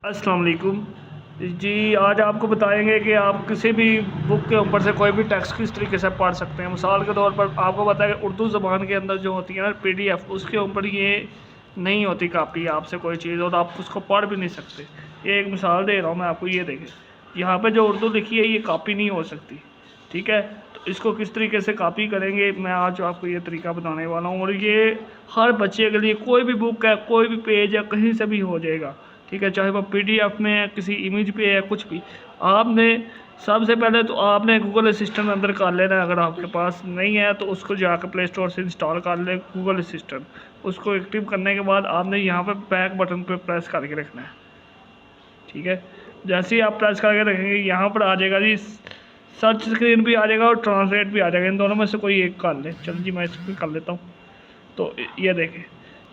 अस्सलाम वालेकुम जी। आज आपको बताएंगे कि आप किसी भी बुक के ऊपर से कोई भी टेक्स्ट किस तरीके से पढ़ सकते हैं। मिसाल के तौर पर आपको पता है कि उर्दू ज़बान के अंदर जो होती है ना PDF, उसके ऊपर ये नहीं होती कापी आपसे कोई चीज़, और आप उसको पढ़ भी नहीं सकते। ये एक मिसाल दे रहा हूँ मैं आपको, ये देखें यहाँ पे जो उर्दू लिखी है ये कापी नहीं हो सकती, ठीक है। तो इसको किस तरीके से कॉपी करेंगे मैं आज आपको ये तरीका बताने वाला हूँ, और ये हर बच्चे के लिए कोई भी बुक है, कोई भी पेज है, कहीं से भी हो जाएगा, ठीक है। चाहे वो PDF में है, किसी इमेज पे है, कुछ भी। आपने सबसे पहले तो आपने गूगल असिस्टेंट अंदर कर लेना है। अगर आपके पास नहीं है तो उसको जाकर प्ले स्टोर से इंस्टॉल कर लें गूगल असिस्टेंट। उसको एक्टिव करने के बाद आपने यहाँ पे बैक बटन पे प्रेस करके रखना है, ठीक है। जैसे ही आप प्रेस करके रखेंगे यहाँ पर आ जाएगा जी, सर्च स्क्रीन भी आ जाएगा और ट्रांसलेट भी आ जाएगा। इन दोनों में से कोई एक कर लें। चलो जी, मैं इसको कर लेता हूँ। तो ये देखें,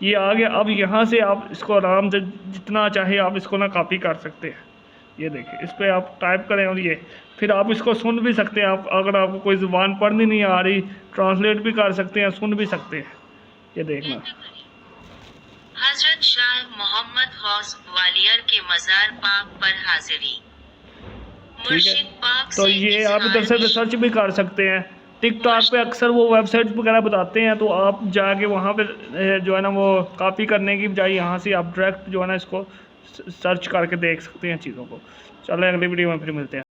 ये आ गया। अब यहाँ से आप इसको आराम से जितना चाहे आप इसको ना कॉपी कर सकते हैं। ये देखें, इस पर आप टाइप करें और ये फिर आप इसको सुन भी सकते हैं। आप अगर आपको कोई ज़ुबान पढ़नी नहीं आ रही, ट्रांसलेट भी कर सकते हैं, सुन भी सकते हैं। ये देखना, हजरत शाह मोहम्मद गौस ग्वालियर के मज़ार पाक पर हाजिरी। ठीक है। मुर्शिद पाक तो से ये आप इज़हार इधर से रिसर्च भी कर सकते हैं। टिकटॉक पे अक्सर वो वेबसाइट्स वगैरह बताते हैं, तो आप जाके वहाँ पे जो है ना वो कॉपी करने की बजाय यहाँ से आप डायरेक्ट जो है ना इसको सर्च करके देख सकते हैं चीज़ों को। चलो अगली वीडियो में फिर मिलते हैं।